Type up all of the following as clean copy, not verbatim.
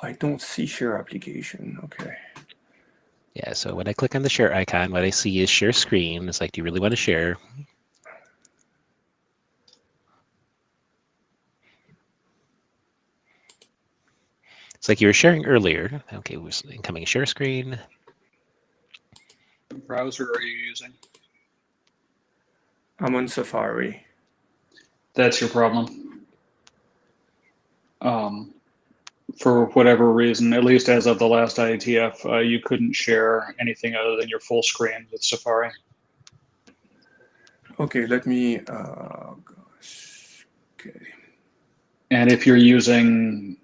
I don't see share application. Okay. Yeah, so when I click on the share icon, what I see is share screen. It's like, do you really want to share? It's like you were sharing earlier. Okay, we're incoming share screen. What browser are you using? I'm on Safari. That's your problem. For whatever reason, at least as of the last IETF, you couldn't share anything other than your full screen with Safari. Okay, let me, gosh, okay. And if you're using,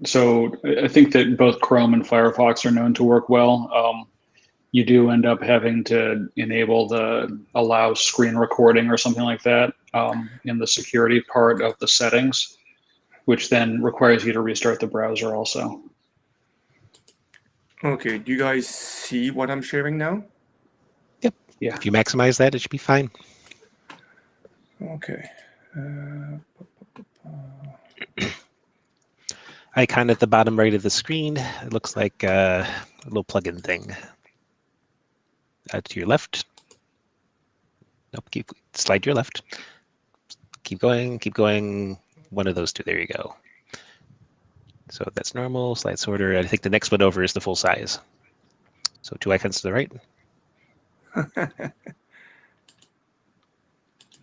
so I think that both Chrome and Firefox are known to work well. You do end up having to enable the allow screen recording or something like that in the security part of the settings, which then requires you to restart the browser also. Okay, do you guys see what I'm sharing now? Yep. Yeah. If you maximize that, it should be fine. Okay. Icon at the bottom right of the screen. It looks like a little plugin thing. To your left. Nope, slide to your left. Keep going. One of those two. There you go. So that's normal, slide sorter. I think the next one over is the full size. So 2 icons to the right.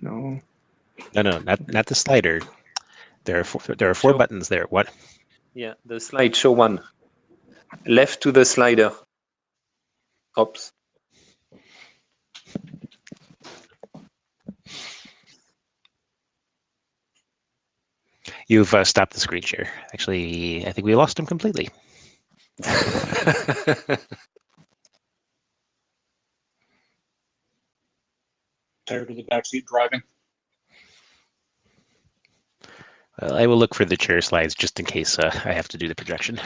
No. No, not the slider. There are four buttons there. What? Yeah, the slideshow one. Left to the slider. Oops. You've stopped the screen share. Actually, I think we lost him completely. Tired of the backseat driving. Well, I will look for the chair slides just in case I have to do the projection.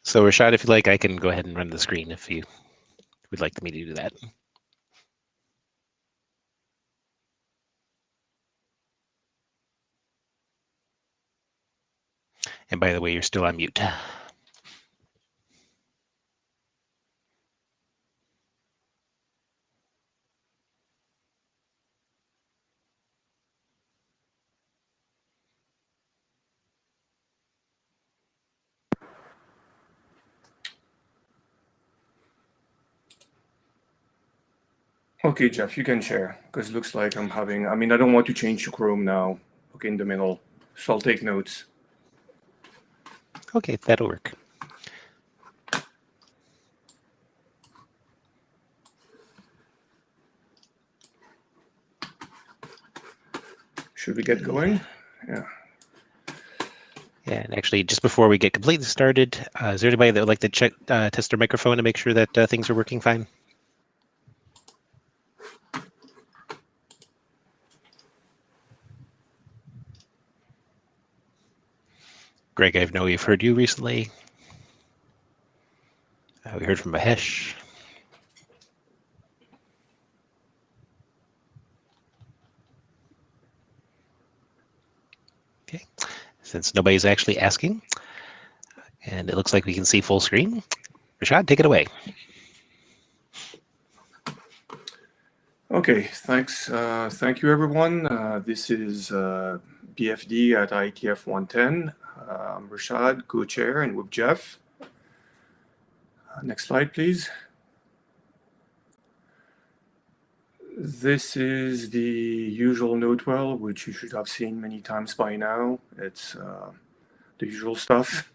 So Rashad, if you like, I can go ahead and run the screen if you would like me to do that. And by the way, you're still on mute. Okay, Jeff, you can share, because it looks like I'm having, I mean, I don't want to change to Chrome now. Okay, in the middle. So I'll take notes. Okay, that'll work. Should we get going? Yeah. Yeah, and actually, just before we get completely started, is there anybody that would like to check test their microphone to make sure that things are working fine? Greg, I know we've heard you recently. We heard from Mahesh. Okay, since nobody's actually asking, and it looks like we can see full screen. Rashad, take it away. Okay, thanks. Thank you, everyone. This is BFD at IETF110. I'm Rashad, co-chair, and with Jeff. Next slide, please. This is the usual notewell, which you should have seen many times by now. It's the usual stuff.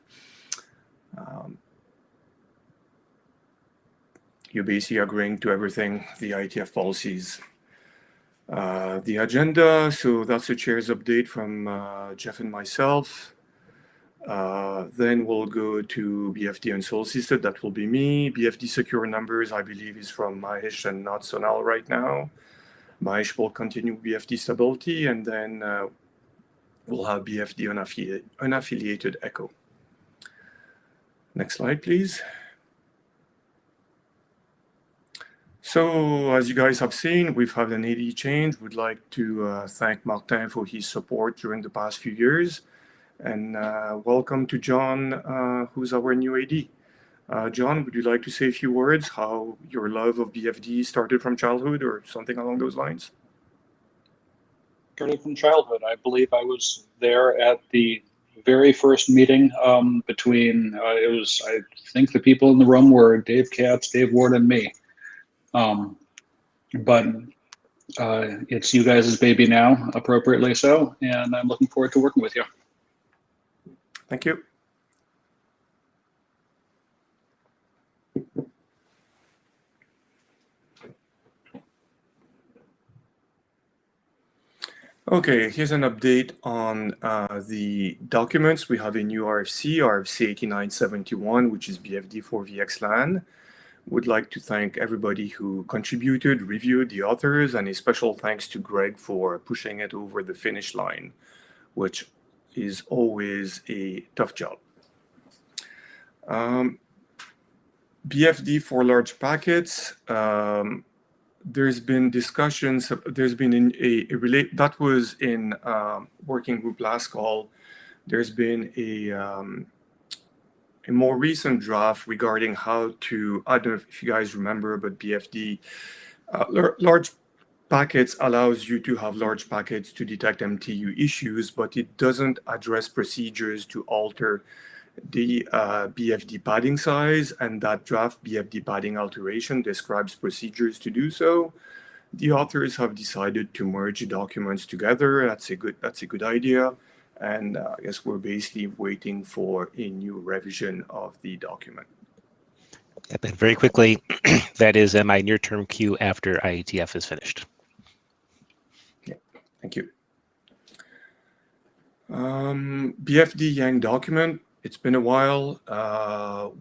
You're basically agreeing to everything, the IETF policies. The agenda, so that's the chair's update from Jeff and myself. Then we'll go to BFD Unsolicited, that will be me. BFD Secure Numbers, I believe, is from Mahesh and not Sonal right now. Mahesh will continue BFD Stability, and then we'll have BFD Unaffiliated Echo. Next slide, please. So, as you guys have seen, we've had an AD change. We'd like to thank Martin for his support during the past few years. And welcome to John, who's our new AD. John, would you like to say a few words, how your love of BFD started from childhood or something along those lines? Started from childhood. I believe I was there at the very first meeting between, it was, I think the people in the room were Dave Katz, Dave Ward, and me. But it's you guys' baby now, appropriately so, and I'm looking forward to working with you. Thank you. Okay, here's an update on the documents. We have a new RFC 8971, which is BFD for VXLAN. Would like to thank everybody who contributed, reviewed, the authors, and a special thanks to Greg for pushing it over the finish line, which is always a tough job. BFD for large packets. There's been discussions. There's been that was in working group last call. There's been a more recent draft regarding how to, I don't know if you guys remember, but BFD, large packets allows you to have large packets to detect MTU issues, but it doesn't address procedures to alter the BFD padding size, and that draft BFD padding alteration describes procedures to do so. The authors have decided to merge documents together. That's a good idea. And I guess we're basically waiting for a new revision of the document. Yep, and very quickly, that is my near-term queue after IETF is finished. Yeah, thank you. BFD Yang document, it's been a while.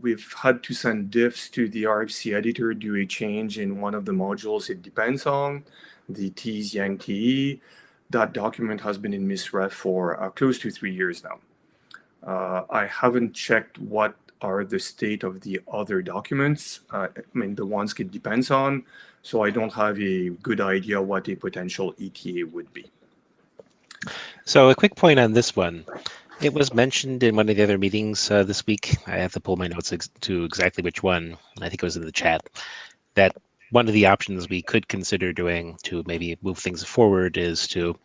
We've had to send diffs to the RFC editor due to a change in one of the modules it depends on, the T's Yang TE. That document has been in misref for close to 3 years now. I haven't checked what are the state of the other documents. I mean, the ones it depends on, so I don't have a good idea what a potential ETA would be. So a quick point on this one. It was mentioned in one of the other meetings this week. I have to pull my notes to exactly which one. I think it was in the chat, that one of the options we could consider doing to maybe move things forward is to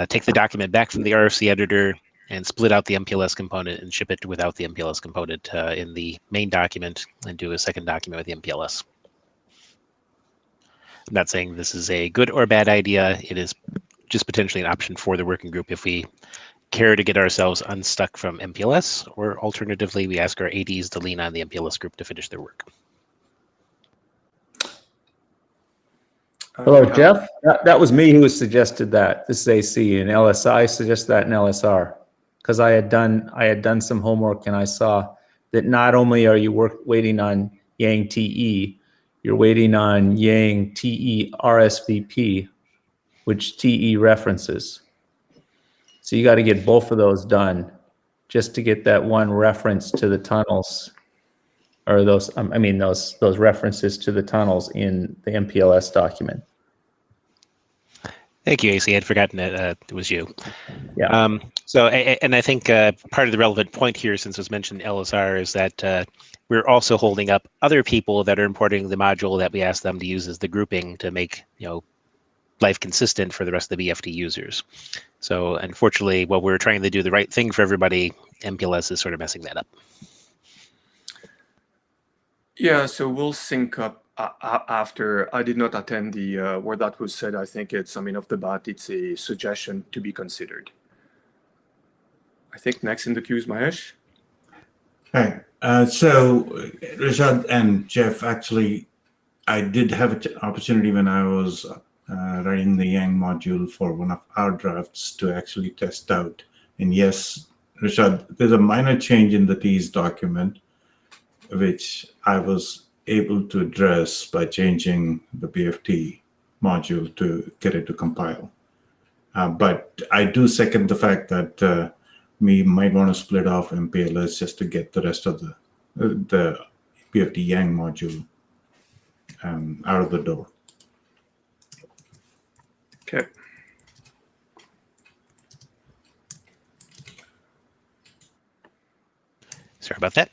take the document back from the RFC editor and split out the MPLS component and ship it without the MPLS component in the main document and do a second document with the MPLS. I'm not saying this is a good or bad idea. It is just potentially an option for the working group if we care to get ourselves unstuck from MPLS, or alternatively, we ask our ADs to lean on the MPLS group to finish their work. Hello, Jeff. That was me who suggested that. This is AC, and LSI suggested that in LSR, because I had done some homework and I saw that not only are you waiting on Yang TE, you're waiting on Yang TE RSVP, which TE references. So you got to get both of those done just to get that one reference to the tunnels, or those references to the tunnels in the MPLS document. Thank you, AC. I'd forgotten that it was you. Yeah. So, and I think part of the relevant point here, since it was mentioned in LSR, is that we're also holding up other people that are importing the module that we asked them to use as the grouping to make, life consistent for the rest of the BFD users. So unfortunately, while we're trying to do the right thing for everybody, MPLS is sort of messing that up. Yeah, so we'll sync up after I did not attend the where that was said. I think it's, I mean, off the bat, it's a suggestion to be considered. I think next in the queue is Mahesh. Hi. So, Rashad and Jeff, actually, I did have an opportunity when I was writing the Yang module for one of our drafts to actually test out. And yes, Rashad, there's a minor change in the T's document, which I was able to address by changing the BFT module to get it to compile. But I do second the fact that we might want to split off MPLS just to get the rest of the BFT Yang module out of the door. Okay. Sorry about that.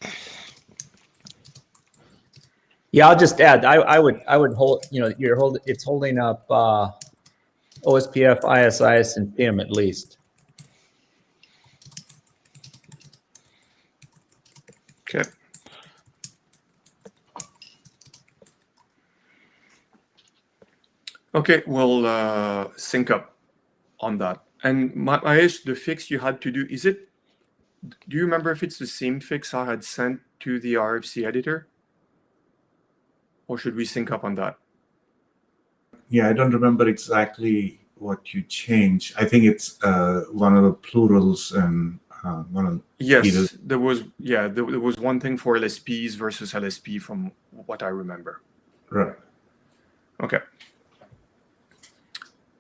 Yeah, I'll just add, I would hold, it's holding up OSPF, ISIS, and PIM at least. Okay. Okay, we'll sync up on that. And Mahesh, the fix you had to do, do you remember if it's the same fix I had sent to the RFC editor? Or should we sync up on that? Yeah, I don't remember exactly what you changed. I think it's one of the plurals and one of yes, there was one thing for LSPs versus LSP from what I remember. Right. Okay.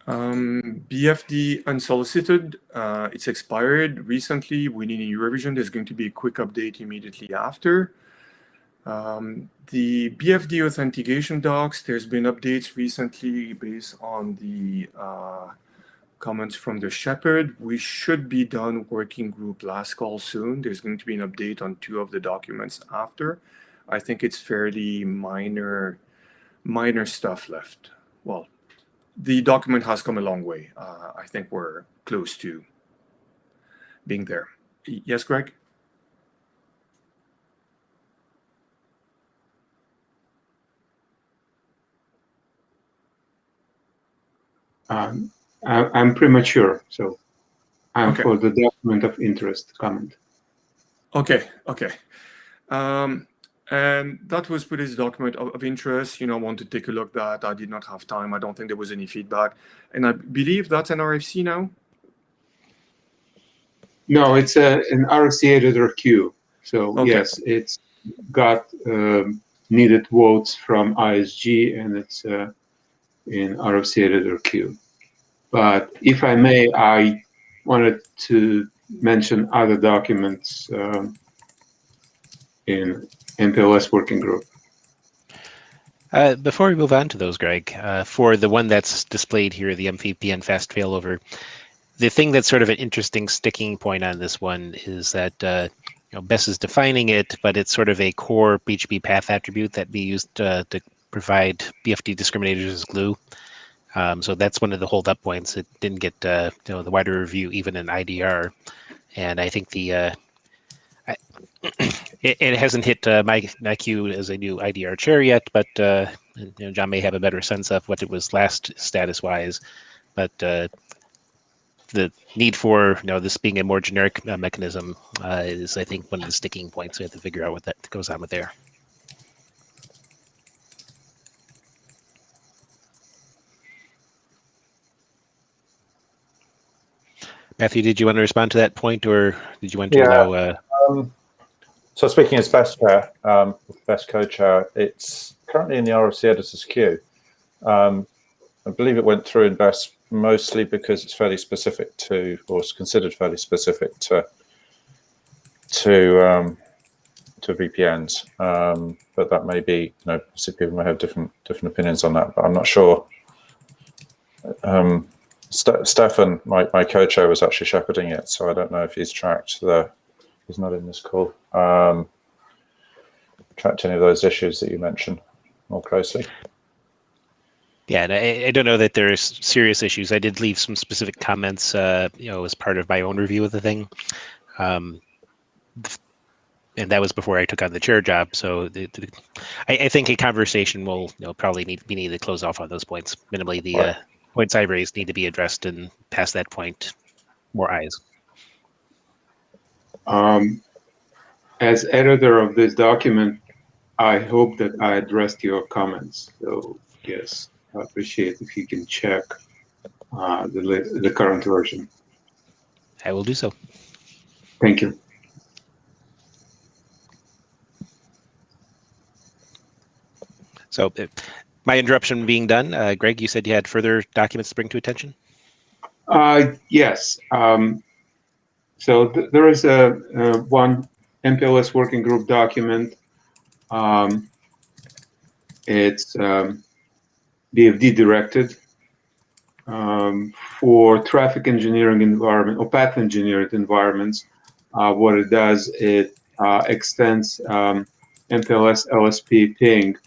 BFD unsolicited, it's expired recently. We need a new revision. There's going to be a quick update immediately after. The BFD authentication docs, there's been updates recently based on the comments from the Shepherd. We should be done working group last call soon. There's going to be an update on 2 of the documents after. I think it's fairly minor stuff left. Well, the document has come a long way. I think we're close to being there. Yes, Greg? I'm premature, so I'm Okay. for the document of interest comment. Okay. And that was Putty's document of interest. I want to take a look at that. I did not have time. I don't think there was any feedback. And I believe that's an RFC now? No, it's an RFC editor queue. So Okay. yes, it's got needed votes from ISG, and it's in RFC editor queue. But if I may, I wanted to mention other documents in MPLS working group. Before we move on to those, Greg, for the one that's displayed here, the MVPN fast failover, the thing that's sort of an interesting sticking point on this one is that BES is defining it, but it's sort of a core PHP path attribute that we used to provide BFD discriminators as glue. So that's one of the hold-up points. It didn't get the wider review even in IDR, and I think it hasn't hit my queue as a new IDR chair yet, but John may have a better sense of what it was last status-wise. But the need for this being a more generic mechanism is, I think, one of the sticking points. We have to figure out what that goes on with there. Matthew, did you want to respond to that point, or did you want to allow? So speaking as best chair, best co-chair, it's currently in the RFC editor's queue. I believe it went through in best mostly because it's fairly specific to, or is considered fairly specific to VPNs. But that may be, some people may have different opinions on that, but I'm not sure. Stefan, my co-chair, was actually shepherding it, so I don't know if he's tracked he's not in this call. Tracked any of those issues that you mentioned more closely. Yeah, and I don't know that there's serious issues. I did leave some specific comments, as part of my own review of the thing. and that was before I took on the chair job. So I think a conversation will probably be needed to close off on those points. Minimally, the points I raised need to be addressed, and past that point, more eyes. As editor of this document, I hope that I addressed your comments. So yes, I appreciate if you can check the current version. I will do so. Thank you. So my interruption being done, Greg, you said you had further documents to bring to attention? Yes. So there is one MPLS working group document. It's BFD directed for traffic engineering environment or path engineered environments. What it does, it extends MPLS LSP ping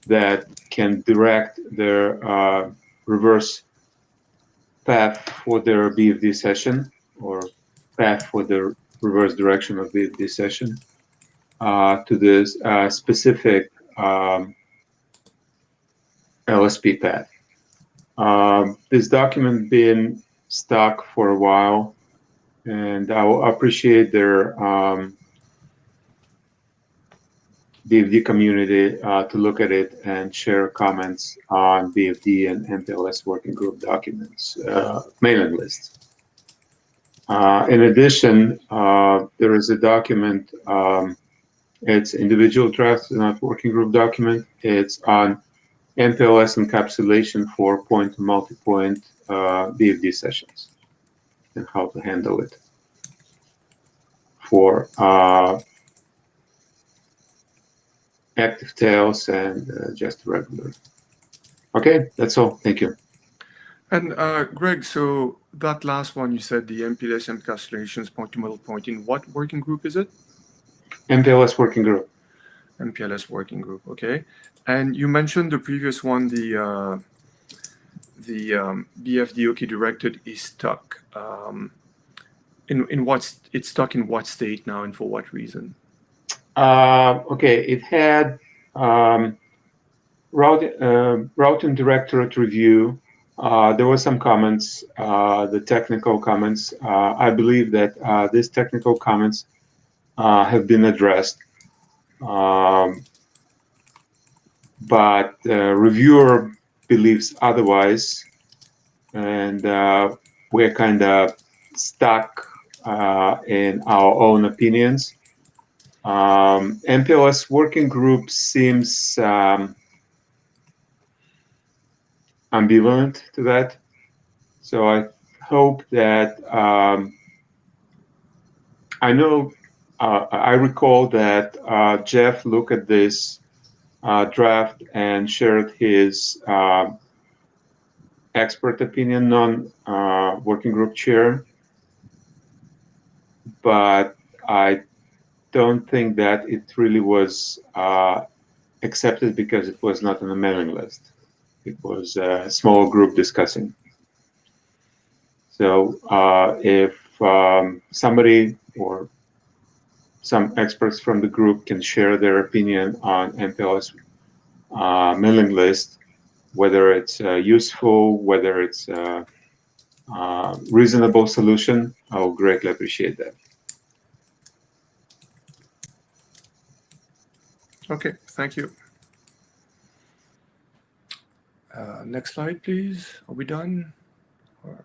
that can direct their reverse path for their BFD session or path for the reverse direction of BFD session to this specific LSP path. This document been stuck for a while, and I will appreciate their BFD community to look at it and share comments on BFD and MPLS working group documents mailing list. In addition, there is a document, it's individual draft, not working group document. It's on MPLS encapsulation for point to multi-point BFD sessions and how to handle it for active tails and just regular. Okay, that's all. Thank you. And Greg, so that last one you said, the MPLS encapsulations point to multi-point, in what working group is it? MPLS working group. MPLS working group, okay. And you mentioned the previous one, the BFD OK directed is stuck. In what it's stuck in what state now, and for what reason? Okay, it had routing directorate review. There were some comments, the technical comments. I believe that these technical comments have been addressed, but the reviewer believes otherwise, and we're kind of stuck in our own opinions. MPLS working group seems ambivalent to that. So I hope that I know I recall that Jeff looked at this draft and shared his expert opinion on working group chair, but I don't think that it really was accepted because it was not on the mailing list. It was a small group discussing. So if somebody or some experts from the group can share their opinion on MPLS mailing list, whether it's useful, whether it's a reasonable solution, I will greatly appreciate that. Okay, thank you. Next slide, please. Are we done? Or...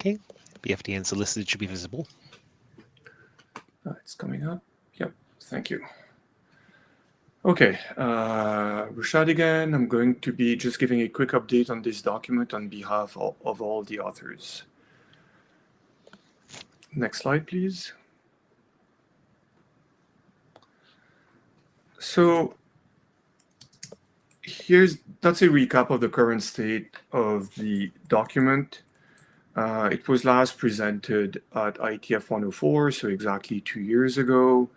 Okay, BFD and solicited should be visible. It's coming up. Yep, thank you. Okay, Rashad again. I'm going to be just giving a quick update on this document on behalf of all the authors. Next slide, please. So that's a recap of the current state of the document. It was last presented at IETF 104, so exactly 2 years ago.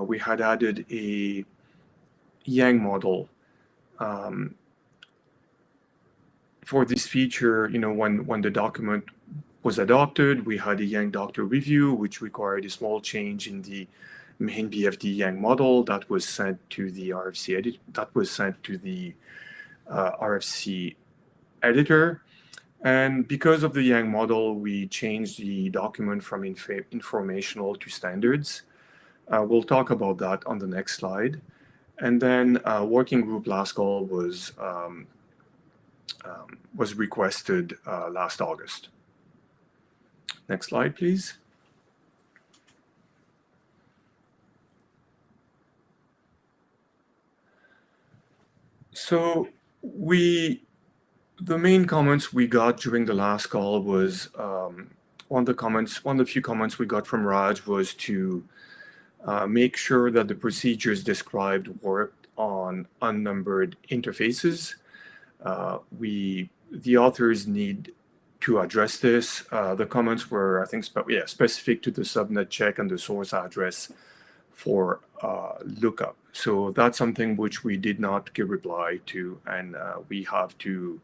We had added a Yang model for this feature. When the document was adopted, we had a Yang doctor review, which required a small change in the main BFD Yang model that was sent to the RFC edit. That was sent to the RFC editor. And because of the Yang model, we changed the document from informational to standards. We'll talk about that on the next slide. And then working group last call was requested last August. Next slide, please. So the main comments we got during the last call was one of the few comments we got from Raj was to make sure that the procedures described worked on unnumbered interfaces. The authors need to address this. The comments were, I think, specific to the subnet check and the source address for lookup. So that's something which we did not give reply to, and we have to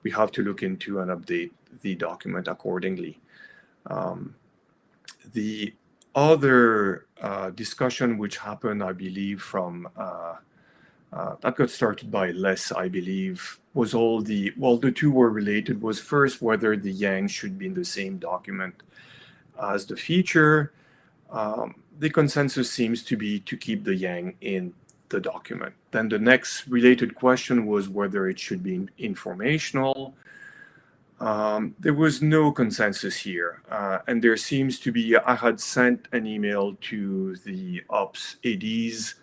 look into and update the document accordingly. The other discussion which happened, I believe, from that got started by Les, I believe, was the two were related. Was first whether the Yang should be in the same document as the feature. The consensus seems to be to keep the Yang in the document. Then the next related question was whether it should be informational. There was no consensus here, and there seems to be. I had sent an email to the ops ADs.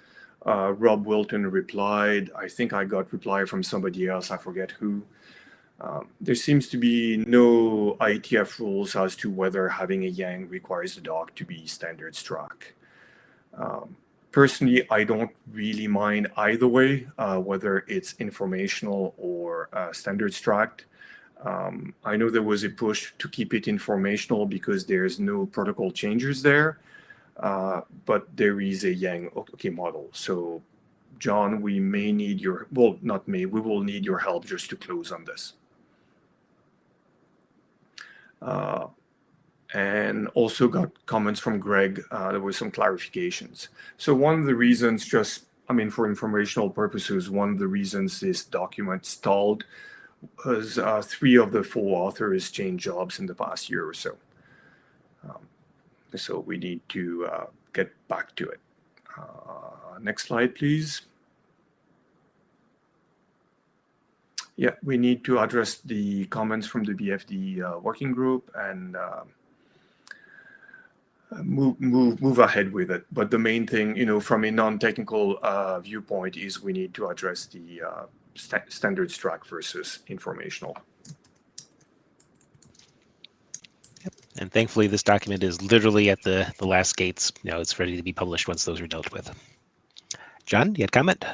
Rob Wilton replied. I think I got reply from somebody else. I forget who. There seems to be no IETF rules as to whether having a Yang requires the doc to be standards track. Personally, I don't really mind either way, whether it's informational or standards tracked. I know there was a push to keep it informational because there's no protocol changes there, but there is a Yang model. So, John, we may need your, well, not me, we will need your help just to close on this. And also got comments from Greg. There were some clarifications. So one of the reasons, for informational purposes, one of the reasons this document stalled was 3 of the 4 authors changed jobs in the past year or so. So we need to get back to it. Next slide, please. Yeah, we need to address the comments from the BFD working group and move ahead with it. But the main thing, from a non-technical viewpoint, is we need to address the standards track versus informational. Yep. And thankfully, this document is literally at the last gates. It's ready to be published once those are dealt with. John, you had a comment?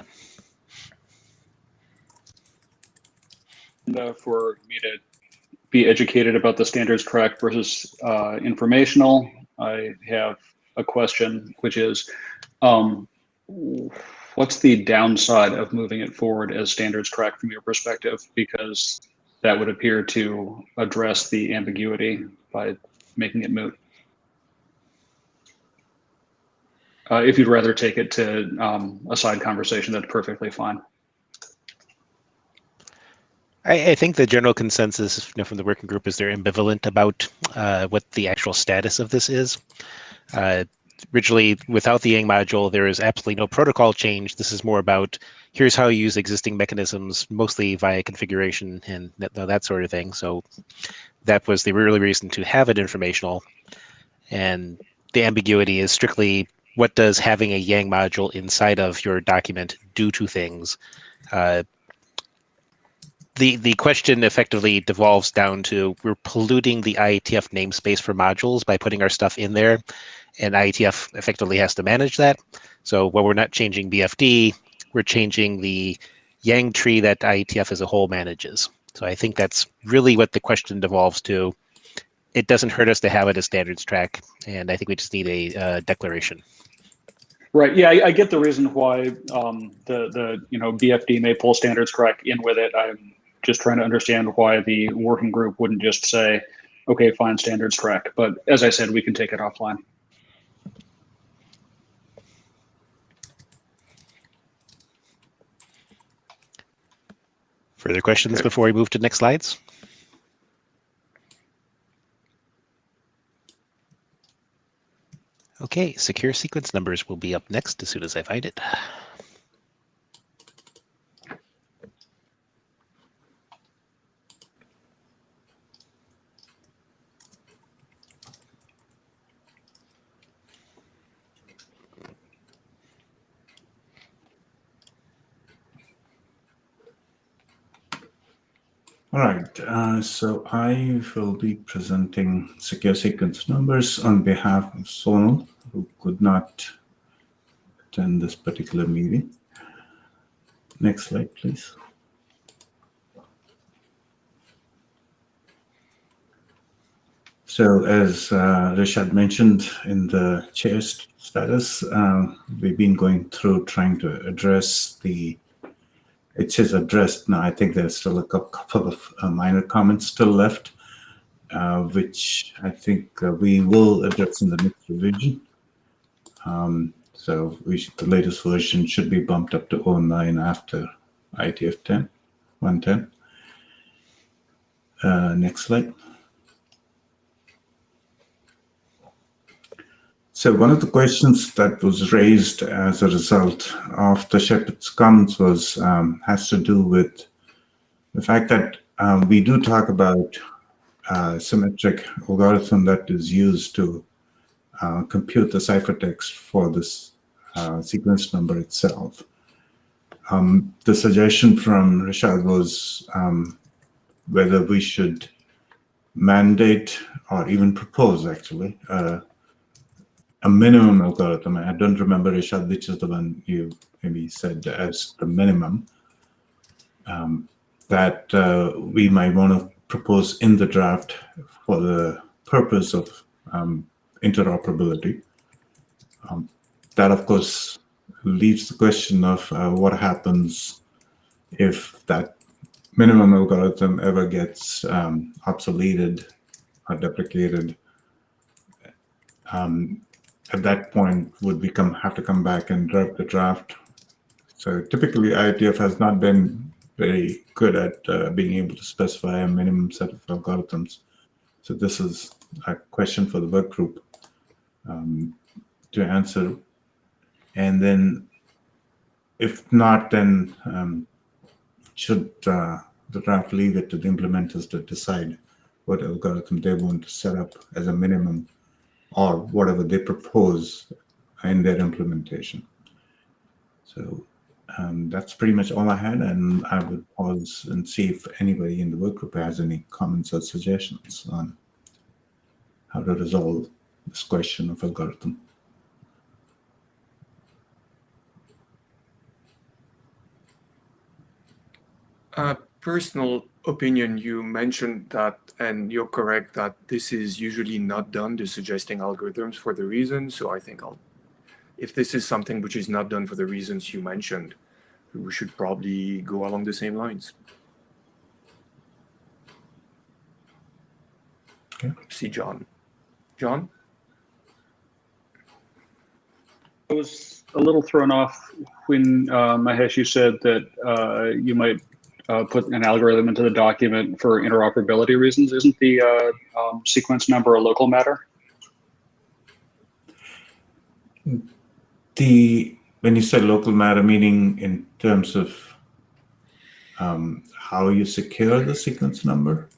For me to be educated about the standards track versus informational, I have a question, which is, what's the downside of moving it forward as standards track from your perspective? Because that would appear to address the ambiguity by making it moot. If you'd rather take it to a side conversation, that's perfectly fine. I think the general consensus from the working group is they're ambivalent about what the actual status of this is. Originally, without the Yang module, there is absolutely no protocol change. This is more about here's how you use existing mechanisms, mostly via configuration and that sort of thing. So that was the really reason to have it informational. And the ambiguity is strictly what does having a Yang module inside of your document do to things? The question effectively devolves down to we're polluting the IETF namespace for modules by putting our stuff in there. and IETF effectively has to manage that. So while we're not changing BFD, we're changing the Yang tree that IETF as a whole manages. So I think that's really what the question devolves to. It doesn't hurt us to have it as standards track, and I think we just need a declaration. Right. Yeah, I get the reason why the BFD may pull standards track in with it. I'm just trying to understand why the working group wouldn't just say, okay, fine, standards track. But as I said, we can take it offline. Further questions before we move to next slides? Okay, secure sequence numbers will be up next as soon as I find it. All right, so I will be presenting secure sequence numbers on behalf of Sonal, who could not attend this particular meeting. Next slide, please. So as Rishad mentioned in the chair status, we've been going through trying to address it says addressed. Now, I think there's still a couple of minor comments still left, which I think we will address in the next revision. So the latest version should be bumped up to 09 after IETF 110. Next slide. So one of the questions that was raised as a result of the Shepherd's comments was has to do with the fact that we do talk about symmetric algorithm that is used to compute the ciphertext for this sequence number itself. The suggestion from Rishad was whether we should mandate or even propose, actually, a minimum algorithm. I don't remember, Rishad, which is the one you maybe said as the minimum that we might want to propose in the draft for the purpose of interoperability. That, of course, leaves the question of what happens if that minimum algorithm ever gets obsoleted or deprecated. At that point, would we have to come back and draft the draft? So typically, IETF has not been very good at being able to specify a minimum set of algorithms. So this is a question for the work group to answer. And then, if not, then should the draft leave it to the implementers to decide what algorithm they want to set up as a minimum, or whatever they propose in their implementation. So that's pretty much all I had, and I would pause and see if anybody in the work group has any comments or suggestions on how to resolve this question of algorithm. Personal opinion, you mentioned that, and you're correct that this is usually not done, the suggesting algorithms for the reason. So I think if this is something which is not done for the reasons you mentioned, we should probably go along the same lines. Okay. See John. John? I was a little thrown off when Mahesh, you said that you might put an algorithm into the document for interoperability reasons. Isn't the sequence number a local matter? When you say local matter, meaning in terms of how you secure the sequence number?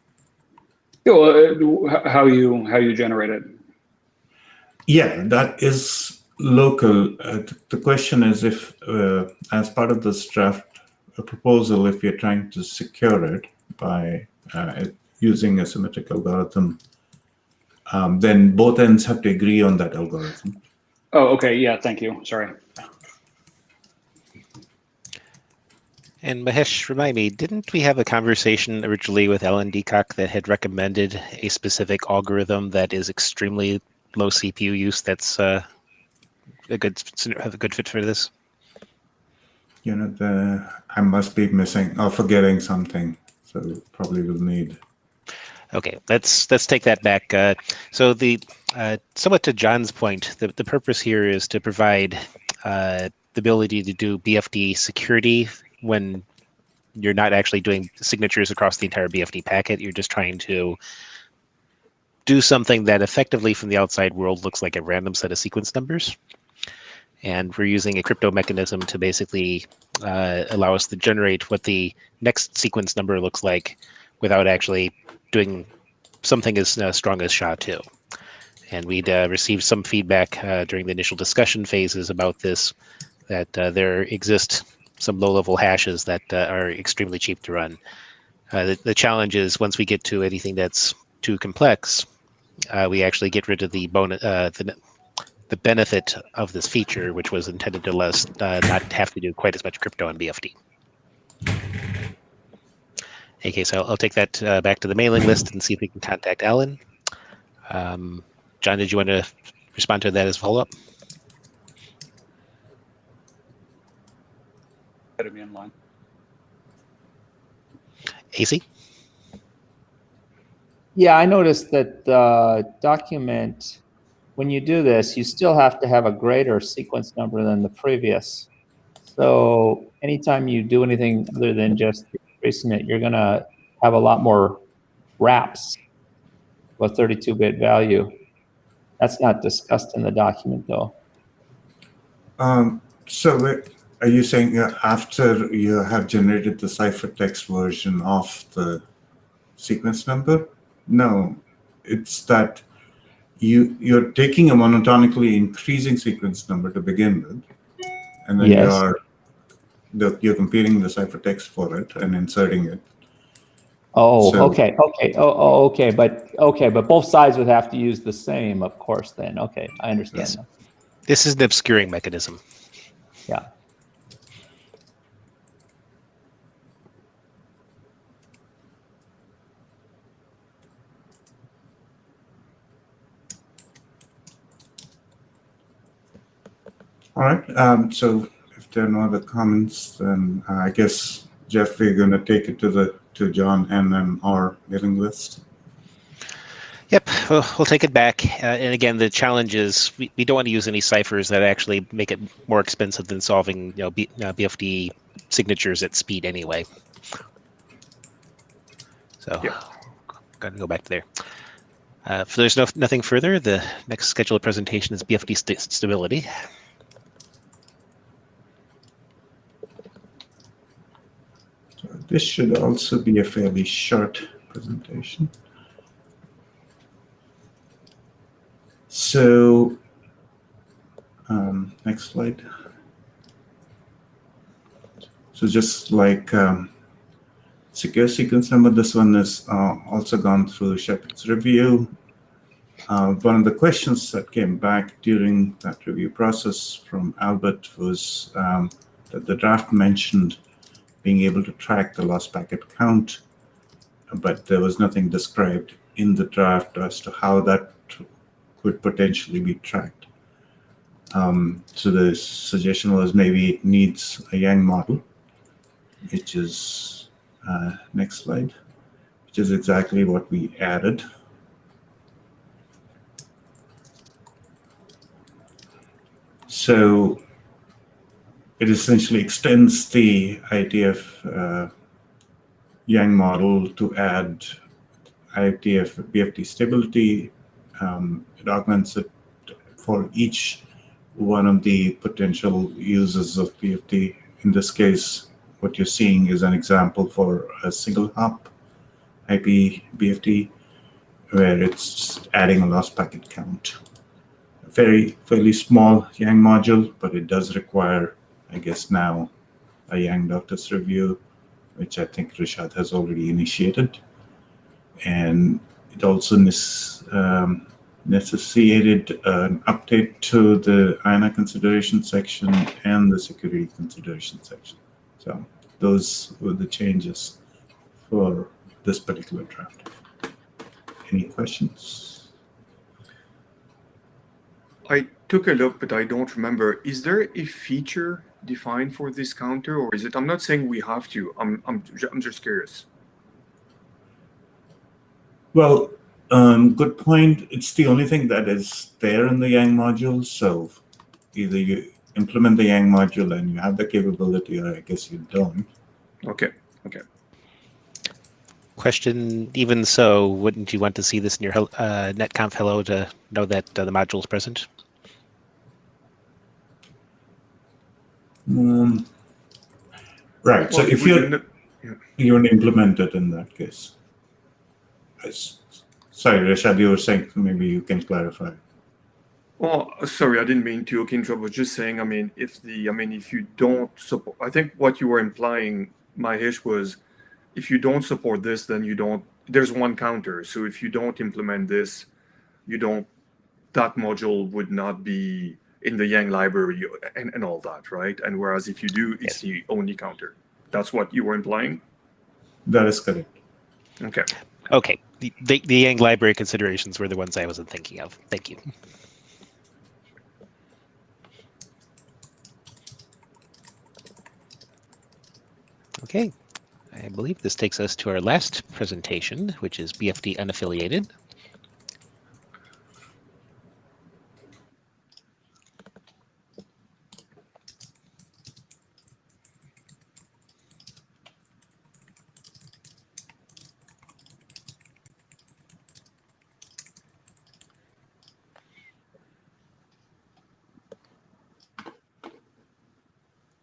How you generate it? Yeah, that is local. The question is if, as part of this draft proposal, if you're trying to secure it by using a symmetric algorithm then both ends have to agree on that algorithm. Oh, okay. Yeah, thank you. Sorry. And Mahesh, remind me, didn't we have a conversation originally with Ellen Deacock that had recommended a specific algorithm that is extremely low CPU use that's a good fit for this? You know, I must be missing or forgetting something, so probably will need. Okay, let's take that back. So the somewhat to John's point, the purpose here is to provide the ability to do BFD security when you're not actually doing signatures across the entire BFD packet. You're just trying to do something that effectively from the outside world looks like a random set of sequence numbers. And we're using a crypto mechanism to basically allow us to generate what the next sequence number looks like without actually doing something as strong as SHA-2. And we'd received some feedback during the initial discussion phases about this, that there exist some low-level hashes that are extremely cheap to run. The challenge is once we get to anything that's too complex, we actually get rid of the bonus, the benefit of this feature, which was intended to let us not have to do quite as much crypto on BFD. Okay, so I'll take that back to the mailing list and see if we can contact Alan. John, did you want to respond to that as follow-up? Better be in line. AC? Yeah, I noticed that the document, when you do this, you still have to have a greater sequence number than the previous. So anytime you do anything other than just increasing it, you're going to have a lot more wraps with 32-bit value. That's not discussed in the document, though. So are you saying after you have generated the ciphertext version of the sequence number? No, it's that you're taking a monotonically increasing sequence number to begin with, and then Yes. you're computing the ciphertext for it and inserting it. Oh, So- okay. Okay. But both sides would have to use the same, of course, then. Okay, I understand Yes. now. This is an obscuring mechanism. Yeah. All right. So if there are no other comments, then I guess, Jeff, we're going to take it to John and then our mailing list. Yep, we'll take it back. And again, the challenge is we don't want to use any ciphers that actually make it more expensive than solving BFD signatures at speed anyway. So, got to go back to there. If there's nothing further, the next scheduled presentation is BFD stability. So this should also be a fairly short presentation. So next slide. So just like secure sequence number, this one is also gone through Shepard's review. One of the questions that came back during that review process from Albert was that the draft mentioned being able to track the lost packet count, but there was nothing described in the draft as to how that could potentially be tracked. So the suggestion was maybe it needs a Yang model, which is next slide, which is exactly what we added. So it essentially extends the IETF Yang model to add IETF BFD stability. It augments it for each one of the potential uses of BFD. In this case, what you're seeing is an example for a single hop IP BFD, where it's adding a lost packet count. A fairly small Yang module, but it does require, I guess now, a Yang doctor's review, which I think Rishad has already initiated. And it also necessitated an update to the INA consideration section and the security consideration section. So those were the changes for this particular draft. Any questions? I took a look, but I don't remember. Is there a feature defined for this counter, or is it? I'm not saying we have to. I'm just curious. Well, good point. It's the only thing that is there in the Yang module. So either you implement the Yang module and you have the capability, or I guess you don't. Okay. Okay. Question, even so, wouldn't you want to see this in your netconf hello to know that the module is present? Right. So Well, if we you're didn't- you want to implement it in that case. Sorry, Rashad, you were saying, maybe you can clarify. Well, sorry, I didn't mean to interrupt. I was just saying, I mean, if you don't support, I think what you were implying, Mahesh, was if you don't support this, then you don't, there's one counter. So if you don't implement this, that module would not be in the Yang library and all that, right? And whereas if you do, it's the only counter. That's what you were implying? That is correct. Okay. Okay. The Yang library considerations were the ones I wasn't thinking of. Thank you. Okay. I believe this takes us to our last presentation, which is BFD unaffiliated.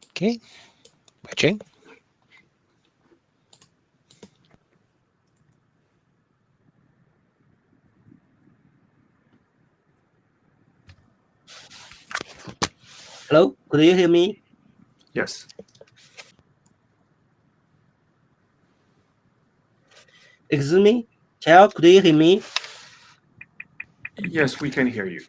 Okay. Wei-Cheng. Hello, could you hear me? Yes. Excuse me, child, could you hear me? Yes, we can hear you.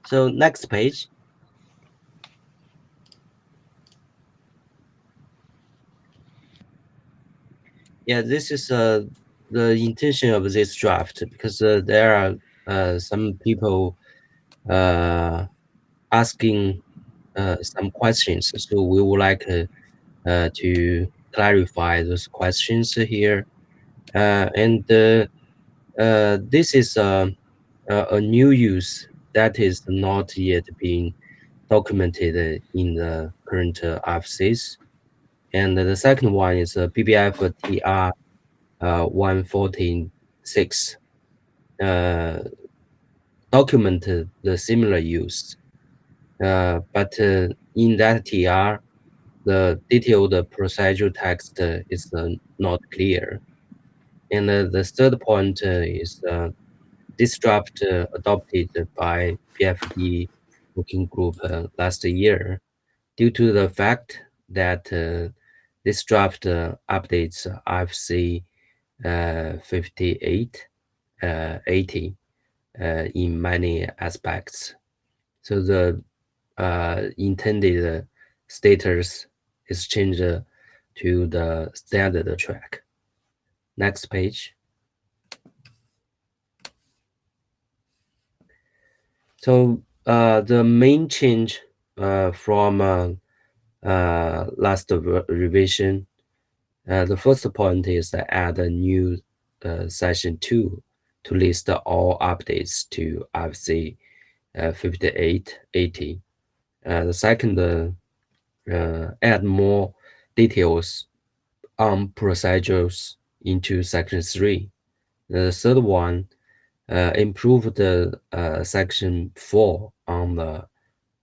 So next page. Yeah, this is the intention of this draft, because there are some people asking some questions, so we would like to clarify those questions here. And this is a new use that is not yet being documented in the current RFCs. And the second one is PBF TR 146 documented the similar use. But in that TR, the detailed procedural text is not clear. And the third point is this draft adopted by BFD working group last year, due to the fact that this draft updates RFC 5880 in many aspects. So the intended status is changed to the standard track. Next page. So the main change from last revision, the first point is to add a new session 2 to list all updates to RFC 5880. The second, add more details on procedures into section 3. The third one, improve the section 4 on the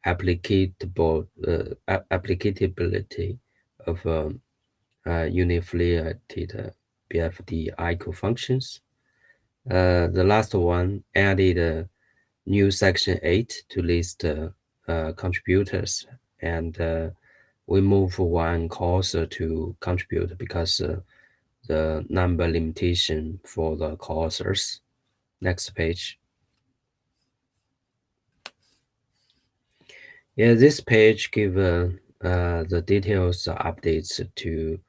applicability of unifiliated BFD ICO functions. The last one added a new section 8 to list contributors and we move one cursor to contribute because the number limitation for the cursors. Next page. Yeah, this page give the details updates to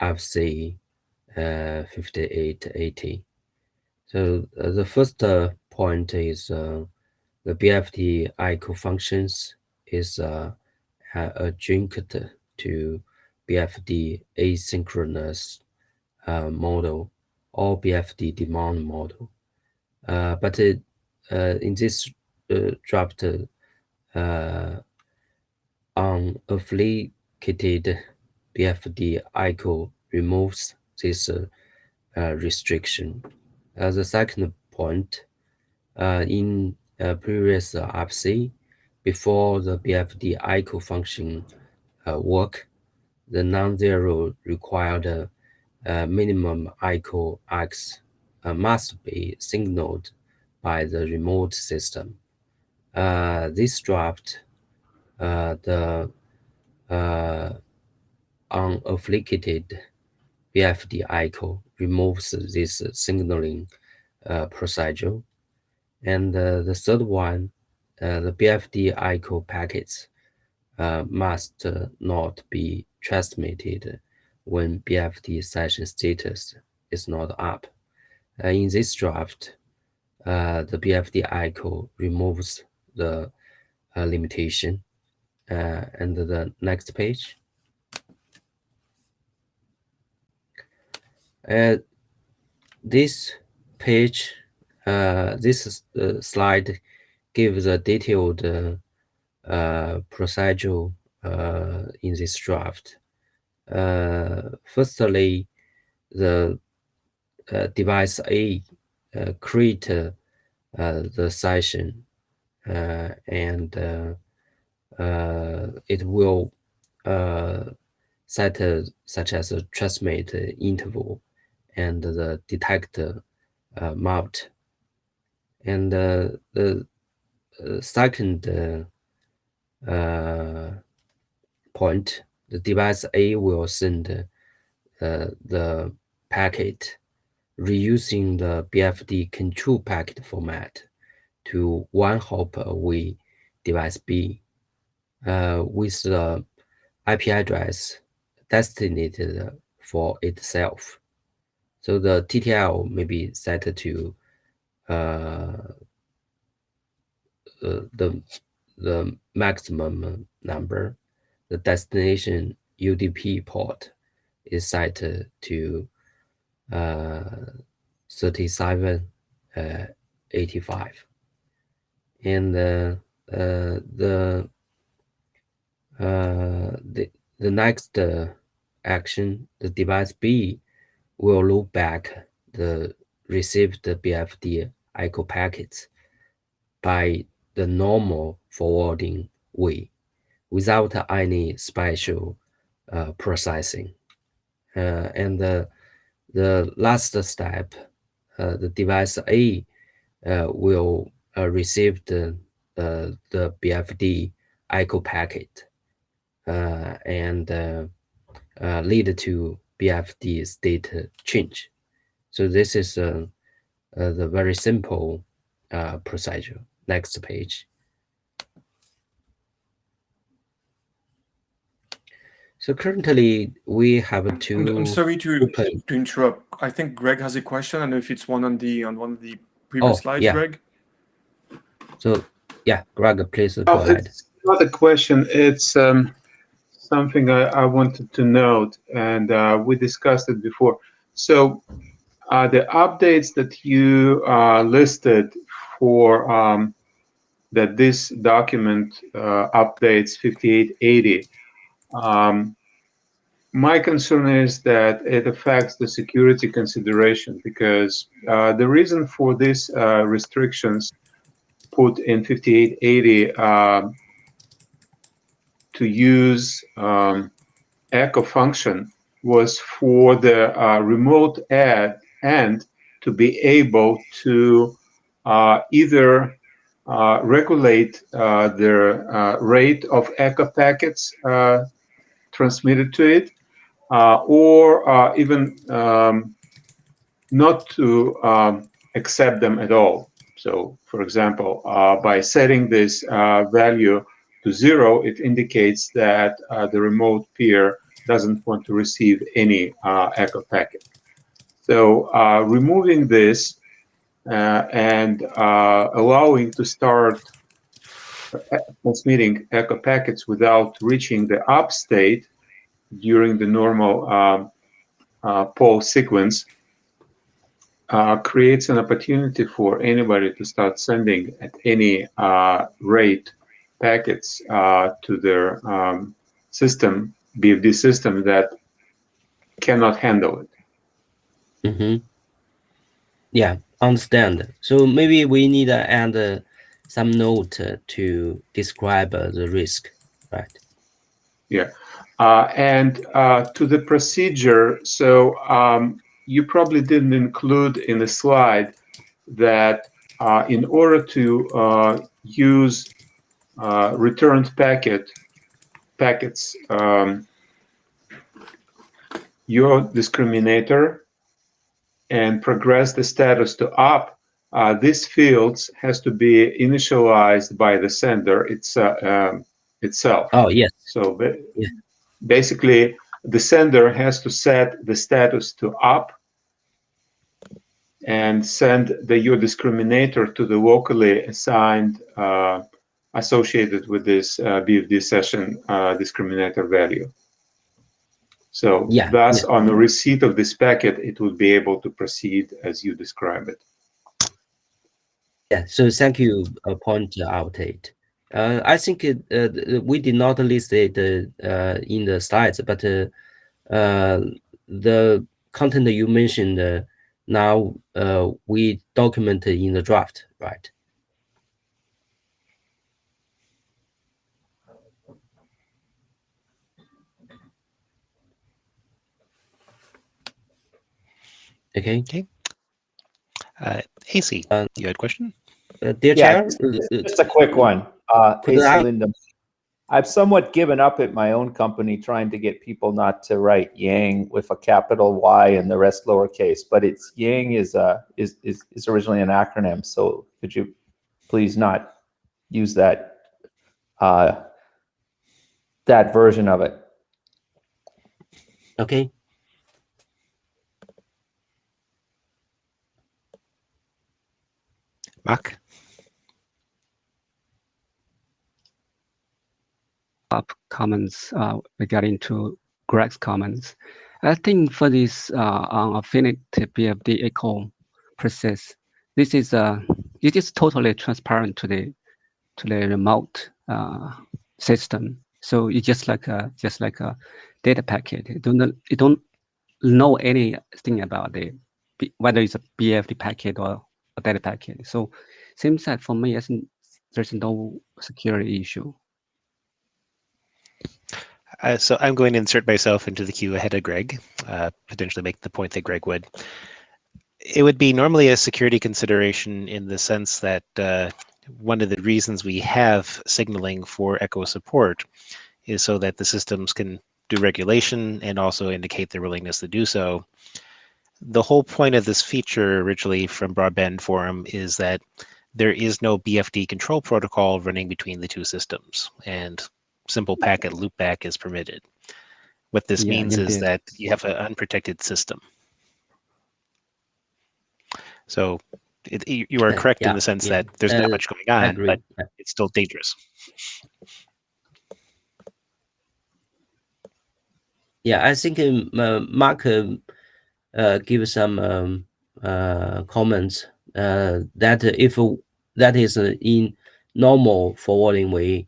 FC 5880. So the first point is the BFD ICO functions is adjunct to BFD asynchronous model or BFD demand model. But in this draft, unaffiliated BFD ICO removes this restriction. As a second point, in previous RFC, before the BFD ICO function work, the non-zero required minimum ICO X must be signaled by the remote system. This draft, the unaffiliated BFD ICO removes this signaling procedure. And the third one, the BFD ICO packets must not be transmitted when BFD session status is not up. In this draft, the BFD ICO removes the limitation. And the next page. This page, this slide gives a detailed procedure in this draft. Firstly, the device A create the session and it will set such as a transmit interval and the detect mount. And the second point, the device A will send the packet reusing the BFD control packet format to one hop away device B with the IP address designated for itself. So the TTL may be set to the maximum number. The destination UDP port is set to 3785. And the next action, the device B will loop back the received BFD ICO packets by the normal forwarding way without any special processing. And the last step, the device A will receive the BFD ICO packet and lead to BFD state change. So this is the very simple procedure. Next page. So currently we have two. I'm sorry to interrupt. I think Greg has a question. I don't know if it's one on one of the previous slides, yeah. Greg. So yeah, Greg, please go ahead. It's not a question. It's something I wanted to note, and we discussed it before. So the updates that you listed for that this document updates 5880. My concern is that it affects the security consideration because the reason for these restrictions put in 5880 to use echo function was for the remote end to be able to either regulate the rate of echo packets transmitted to it, or even not to accept them at all. So, for example, by setting this value to 0, it indicates that the remote peer doesn't want to receive any echo packet. So removing this and allowing to start transmitting echo packets without reaching the up state during the normal poll sequence creates an opportunity for anybody to start sending at any rate packets to their system, BFD system, that cannot handle it. Mm-hmm. Yeah, understand. So maybe we need to add some note to describe the risk, right? Yeah. And to the procedure, so you probably didn't include in the slide that in order to use returned packets, your discriminator and progress the status to up, these fields has to be initialized by the sender itself. Oh, yes. So basically, the sender has to set the status to up and send your discriminator to the locally assigned associated with this BFD session discriminator value. So thus, on the receipt of this packet, it would be able to proceed as you describe it. Yeah, so thank you point out it. I think we did not list it in the slides, but the content you mentioned now we document in the draft, right? Okay. Okay. AC, you had a question? Yeah, Dear Chair, just a quick one. could I? Linda, I've somewhat given up at my own company trying to get people not to write Yang with a capital Y and the rest lowercase, but it's Yang is originally an acronym. So could you please not use that that version of it? Okay. Mark? Up comments regarding to Greg's comments. I think for this on affinity BFD echo process, this is it is totally transparent to the remote system. So it's just like a data packet. You don't know anything about whether it's a BFD packet or a data packet. So seems that for me, there's no security issue. So I'm going to insert myself into the queue ahead of Greg, potentially make the point that Greg would. It would be normally a security consideration in the sense that one of the reasons we have signaling for echo support is so that the systems can do regulation and also indicate their willingness to do so. The whole point of this feature originally from Broadband Forum is that there is no BFD control protocol running between the two systems, and simple packet loopback is permitted. What this means is that you have an unprotected system. So you are correct in the sense that there's not much going on, but it's still dangerous. Yeah, I think Mark give some comments that if that is in normal forwarding way,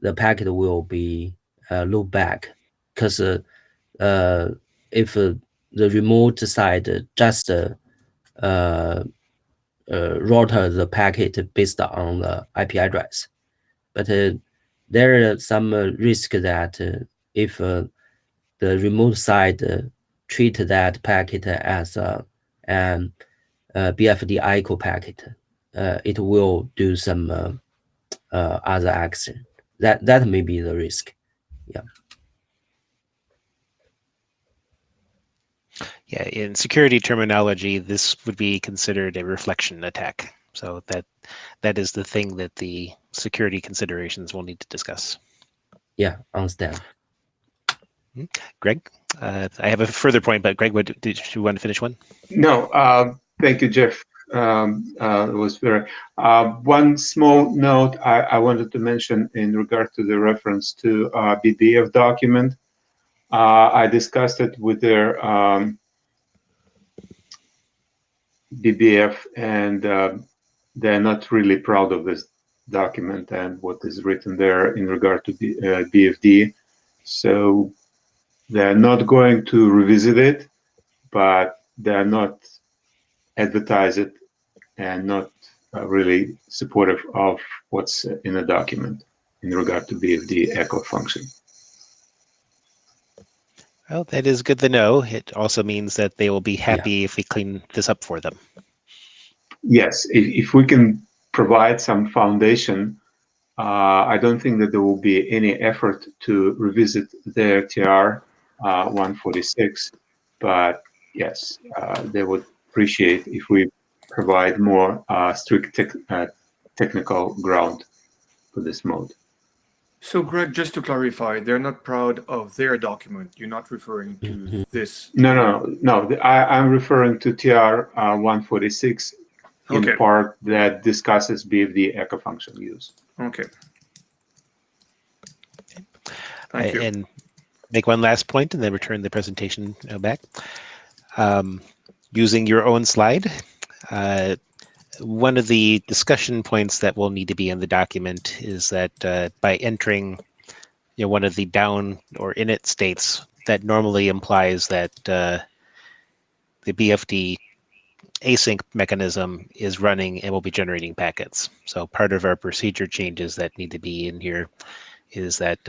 the packet will be looped back, because if the remote side just router the packet based on the IP address, but there is some risk that if the remote side treat that packet as a BFD echo packet, it will do some other action. That may be the risk. Yeah. Yeah, in security terminology, this would be considered a reflection attack. So that is the thing that the security considerations will need to discuss. Yeah, understand. Greg, I have a further point, but Greg, did you want to finish one? No, thank you, Jeff. It was very. One small note I wanted to mention in regard to the reference to BDF document. I discussed it with their BDF, and they're not really proud of this document and what is written there in regard to BFD. So they're not going to revisit it, but they're not advertise it and not really supportive of what's in the document in regard to BFD echo function. Well, that is good to know. It also means that they will be happy if we clean this up for them. Yes, if we can provide some foundation, I don't think that there will be any effort to revisit their TR 146, but yes, they would appreciate if we provide more strict technical ground for this mode. So, Greg, just to clarify, they're not proud of their document. You're not referring to this. No. I'm referring to TR 146 in the part that discusses BFD echo function use. Okay. Thank you. And make one last point and then return the presentation back. Using your own slide, one of the discussion points that will need to be in the document is that by entering one of the down or init states, that normally implies that the BFD async mechanism is running and will be generating packets. So part of our procedure changes that need to be in here is that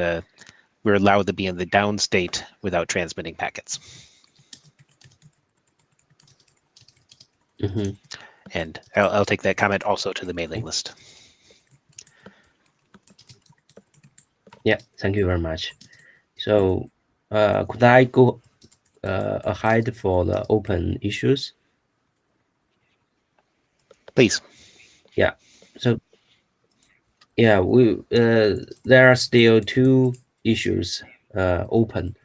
we're allowed to be in the down state without transmitting packets. And I'll take that comment also to the mailing list. Yeah, thank you very much. So could I go ahead for the open issues? Please. Yeah. So yeah, there are still two issues open.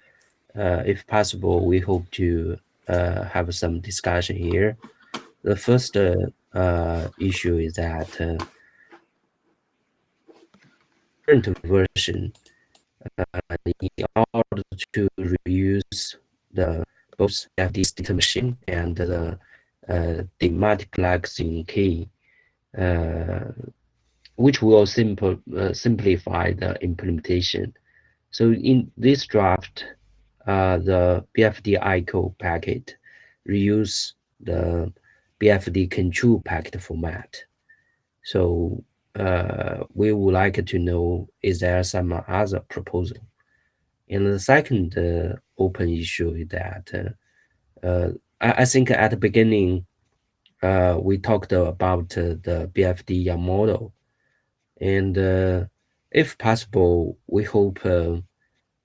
If possible, we hope to have some discussion here. The first issue is that current version, in order to reuse the both FD state machine and the demultiplexing key, which will simplify the implementation. So in this draft, the BFD ICO packet reuse the BFD control packet format. So we would like to know, is there some other proposal? And the second open issue is that I think at the beginning, we talked about the BFD model. And if possible, we hope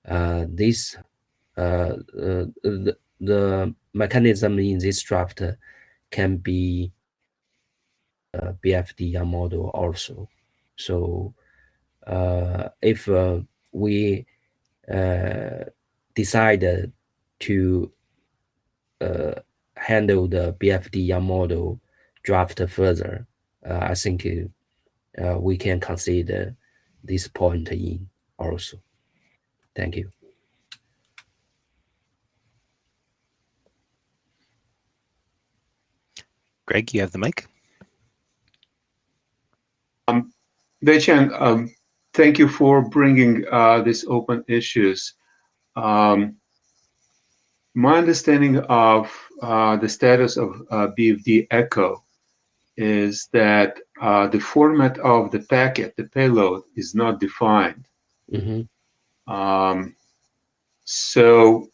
this the mechanism in this draft can be BFD model also. So if we decide to handle the BFD model draft further, I think we can consider this point in also. Thank you. Greg, you have the mic. Dei-Chan, thank you for bringing these open issues. My understanding of the status of BFD echo is that the format of the packet, the payload, is not defined. So,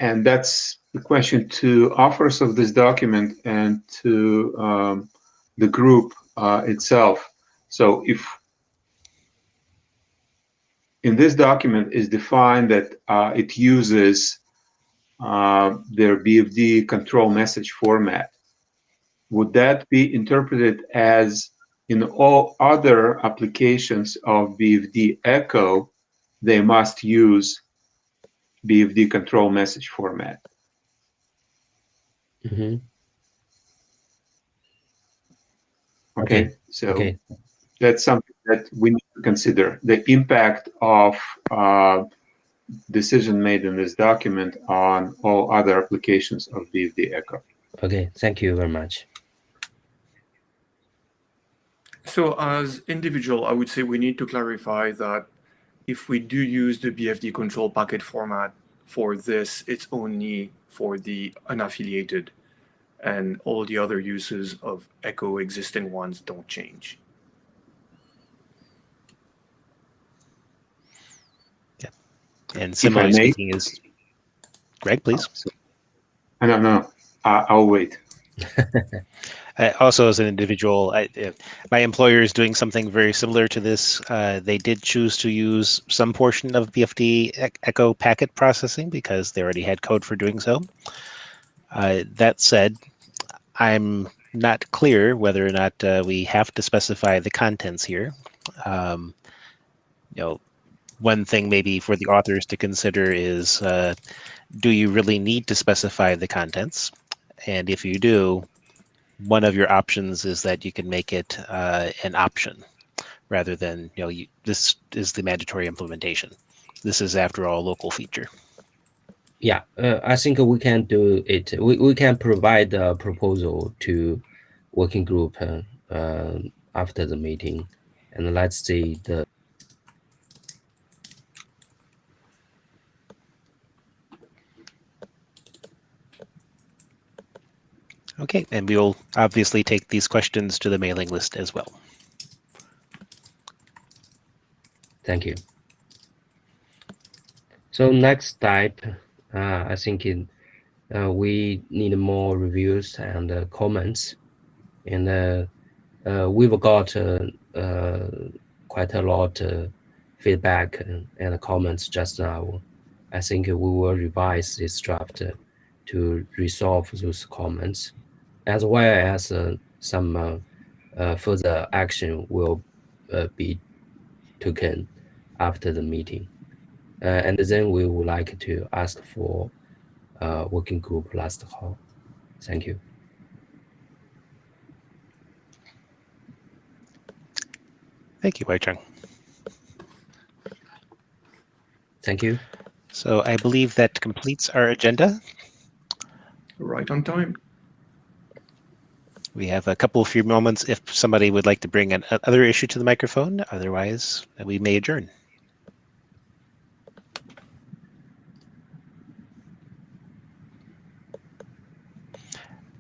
and that's the question to authors of this document and to the group itself. So if in this document is defined that it uses their BFD control message format, would that be interpreted as in all other applications of BFD echo, they must use BFD control message format? Mm-hmm. Okay, Okay. so Okay. that's something that we need to consider, the impact of decision made in this document on all other applications of BFD echo. Okay. Thank you very much. So as individual, I would say we need to clarify that if we do use the BFD control packet format for this, it's only for the unaffiliated, and all the other uses of echo existing ones don't change. Yeah. And similarly speaking is, Greg, please. No, I'll wait. Also, as an individual, my employer is doing something very similar to this. They did choose to use some portion of BFD echo packet processing because they already had code for doing so. That said, I'm not clear whether or not we have to specify the contents here. One thing maybe for the authors to consider is, do you really need to specify the contents? And if you do, one of your options is that you can make it an option rather than, this is the mandatory implementation. This is, after all, a local feature. Yeah, I think we can do it. We can provide a proposal to working group after the meeting, and let's see the. Okay, and we will obviously take these questions to the mailing list as well. Thank you. So next type, I think we need more reviews and comments, and we've got quite a lot feedback and comments just now. I think we will revise this draft to resolve those comments, as well as some further action will be taken after the meeting. And then we would like to ask for working group last call. Thank you. Thank you, Wei-Chung. Thank you. So I believe that completes our agenda. Right on time. We have a couple of few moments if somebody would like to bring another issue to the microphone. Otherwise, we may adjourn.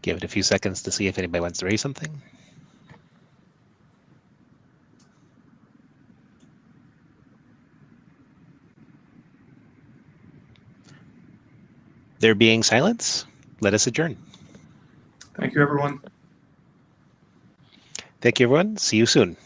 Give it a few seconds to see if anybody wants to raise something. There being silence, let us adjourn. Thank you, everyone. Thank you, everyone. See you soon.